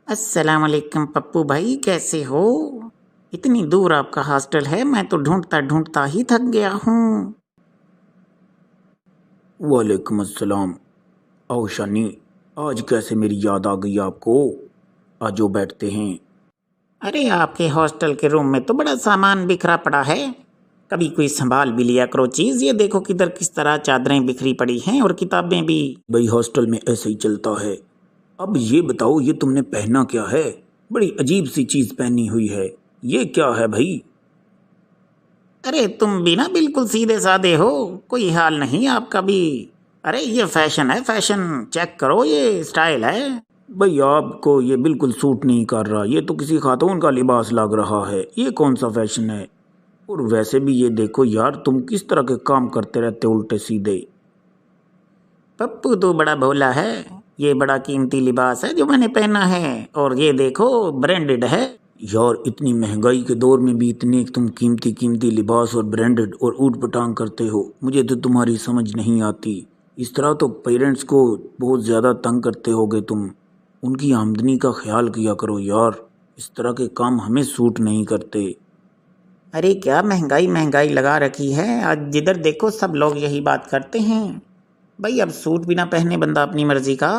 السلام علیکم پپو بھائی، کیسے ہو؟ اتنی دور آپ کا ہاسٹل ہے، میں تو ڈھونڈتا ڈھونڈتا ہی تھک گیا ہوں۔ وعلیکم السلام۔ آؤ شانی، آج کیسے میری یاد آ گئی آپ کو؟ آجو بیٹھتے ہیں۔ ارے آپ کے ہاسٹل کے روم میں تو بڑا سامان بکھرا پڑا ہے، کبھی کوئی سنبھال بھی لیا کرو چیز۔ یہ دیکھو کدھر کس طرح چادریں بکھری پڑی ہیں اور کتابیں بھی۔ بھائی ہاسٹل میں ایسے ہی چلتا ہے۔ اب یہ بتاؤ، یہ تم نے پہنا کیا ہے؟ بڑی عجیب سی چیز پہنی ہوئی ہے، یہ کیا ہے بھائی؟ ارے تم بھی نا بالکل سیدھے سادے ہو، کوئی حال نہیں آپ کا بھی۔ ارے یہ فیشن ہے، فیشن چیک کرو، یہ اسٹائل ہے۔ بھائی آپ کو یہ بالکل سوٹ نہیں کر رہا، یہ تو کسی خاتون کا لباس لگ رہا ہے، یہ کون سا فیشن ہے؟ اور ویسے بھی یہ دیکھو یار، تم کس طرح کے کام کرتے رہتے الٹے سیدھے۔ پپو تو بڑا بھولا ہے، یہ بڑا قیمتی لباس ہے جو میں نے پہنا ہے، اور یہ دیکھو برانڈڈ ہے۔ یار اتنی مہنگائی کے دور میں بھی اتنے تم قیمتی قیمتی لباس اور برانڈڈ اور اوٹ پٹانگ کرتے ہو، مجھے تو تمہاری سمجھ نہیں آتی۔ اس طرح تو پیرنٹس کو بہت زیادہ تنگ کرتے ہوگے تم، ان کی آمدنی کا خیال کیا کرو یار، اس طرح کے کام ہمیں سوٹ نہیں کرتے۔ ارے کیا مہنگائی لگا رکھی ہے، آج جدھر دیکھو سب لوگ یہی بات کرتے ہیں۔ بھائی اب سوٹ بھی نہ پہنے بندہ اپنی مرضی کا۔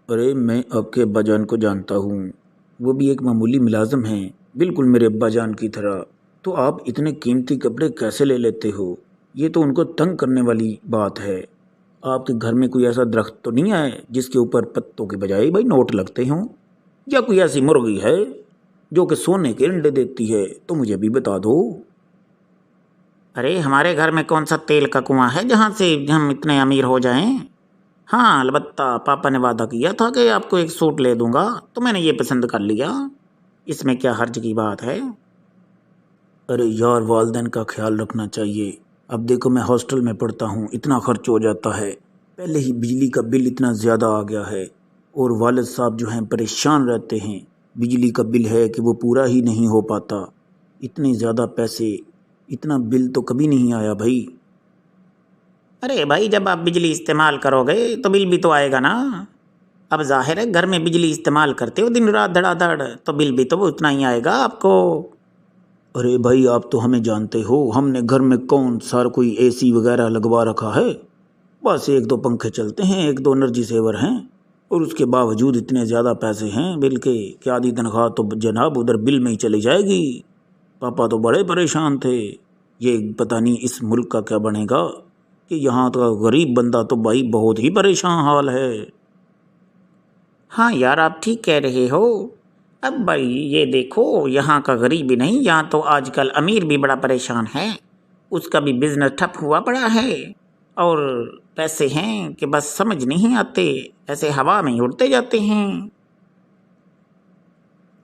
ارے میں آپ کے ابا جان کو جانتا ہوں، وہ بھی ایک معمولی ملازم ہیں، بالکل میرے ابا جان کی طرح۔ تو آپ اتنے قیمتی کپڑے کیسے لے لیتے ہو؟ یہ تو ان کو تنگ کرنے والی بات ہے۔ آپ کے گھر میں کوئی ایسا درخت تو نہیں ہے جس کے اوپر پتوں کے بجائے بھائی نوٹ لگتے ہوں؟ یا کوئی ایسی مرغی ہے جو کہ سونے کے انڈے دیتی ہے؟ تو مجھے بھی بتا دو۔ ارے ہمارے گھر میں کون سا تیل کا کنواں ہے جہاں سے ہم اتنے امیر ہو جائیں؟ ہاں البتہ پاپا نے وعدہ کیا تھا کہ آپ کو ایک سوٹ لے دوں گا، تو میں نے یہ پسند کر لیا، اس میں کیا حرج کی بات ہے؟ ارے یار والدین کا خیال رکھنا چاہیے۔ اب دیکھو میں ہاسٹل میں پڑھتا ہوں، اتنا خرچ ہو جاتا ہے، پہلے ہی بجلی کا بل اتنا زیادہ آ گیا ہے، اور والد صاحب جو ہیں پریشان رہتے ہیں، بجلی کا بل ہے کہ وہ پورا ہی نہیں ہو پاتا، اتنے زیادہ پیسے، اتنا بل تو کبھی نہیں آیا بھائی۔ ارے بھائی جب آپ بجلی استعمال کرو گے تو بل بھی تو آئے گا نا۔ اب ظاہر ہے گھر میں بجلی استعمال کرتے ہو دن رات دھڑا دھڑ، تو بل بھی تو اتنا ہی آئے گا آپ کو۔ ارے بھائی آپ تو ہمیں جانتے ہو، ہم نے گھر میں کون سارا کوئی اے سی وغیرہ لگوا رکھا ہے؟ بس ایک دو پنکھے چلتے ہیں، ایک دو انرجی سیور ہیں، اور اس کے باوجود اتنے زیادہ پیسے ہیں بل کے کہ آدھی تنخواہ تو جناب ادھر بل میں ہی چلی جائے گی۔ پاپا تو بڑے پریشان تھے، یہ پتہ نہیں اس ملک کا کیا بنے گا، کہ یہاں کا غریب بندہ تو بھائی بہت ہی پریشان حال ہے۔ ہاں یار آپ ٹھیک کہہ رہے ہو۔ اب بھائی یہ دیکھو یہاں کا غریب ہی نہیں، یہاں تو آج کل امیر بھی بڑا پریشان ہے، اس کا بھی بزنس ٹھپ ہوا پڑا ہے، اور پیسے ہیں کہ بس سمجھ نہیں آتے، ایسے ہوا میں ہی اڑتے جاتے ہیں۔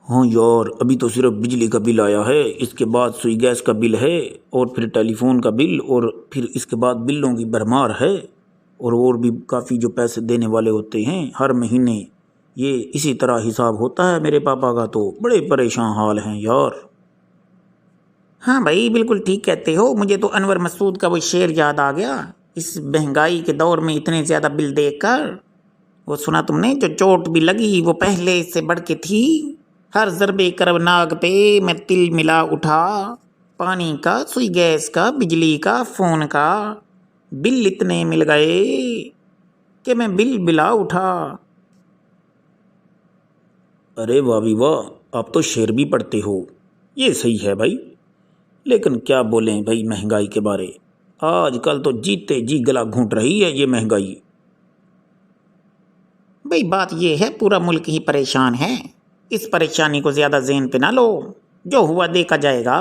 ہاں یار ابھی تو صرف بجلی کا بل آیا ہے، اس کے بعد سوئی گیس کا بل ہے، اور پھر ٹیلی فون کا بل، اور پھر اس کے بعد بلوں کی بھرمار ہے، اور بھی کافی جو پیسے دینے والے ہوتے ہیں ہر مہینے۔ یہ اسی طرح حساب ہوتا ہے میرے پاپا کا، تو بڑے پریشان حال ہیں یار۔ ہاں بھائی بالکل ٹھیک کہتے ہو، مجھے تو انور مسعود کا وہ شعر یاد آ گیا، اس مہنگائی کے دور میں اتنے زیادہ بل دیکھ کر۔ وہ سنا تم نے، جو چوٹ بھی لگی وہ پہلے سے بڑھ کے تھی، ہر ضربے کرب ناگ پہ میں تل ملا اٹھا، پانی کا، سوئی گیس کا، بجلی کا، فون کا، بل اتنے مل گئے کہ میں بل بلا اٹھا۔ ارے واہ بھی واہ، آپ تو شعر بھی پڑھتے ہو، یہ صحیح ہے بھائی، لیکن کیا بولیں بھائی مہنگائی کے بارے، آج کل تو جیتے جی گلا گھونٹ رہی ہے یہ مہنگائی۔ بھئی بات یہ ہے پورا ملک ہی پریشان ہے، اس پریشانی کو زیادہ ذہن پہ نہ لو، جو ہوا دیکھا جائے گا۔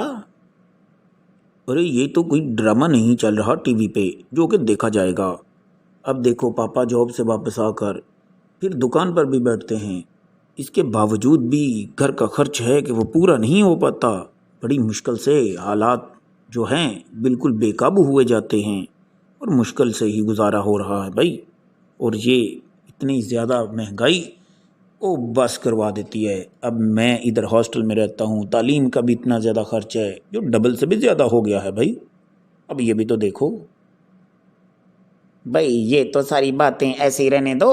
ارے یہ تو کوئی ڈرامہ نہیں چل رہا ٹی وی پہ جو کہ دیکھا جائے گا۔ اب دیکھو پاپا جاب سے واپس آ کر پھر دکان پر بھی بیٹھتے ہیں، اس کے باوجود بھی گھر کا خرچ ہے کہ وہ پورا نہیں ہو پاتا، بڑی مشکل سے حالات جو ہیں بالکل بے قابو ہوئے جاتے ہیں، اور مشکل سے ہی گزارا ہو رہا ہے بھائی۔ اور یہ اتنی زیادہ مہنگائی او بس کروا دیتی ہے۔ اب میں ادھر ہاسٹل میں رہتا ہوں، تعلیم کا بھی اتنا زیادہ خرچ ہے جو ڈبل سے بھی زیادہ ہو گیا ہے بھائی، اب یہ بھی تو دیکھو۔ بھئی یہ تو ساری باتیں ایسے ہی رہنے دو،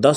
10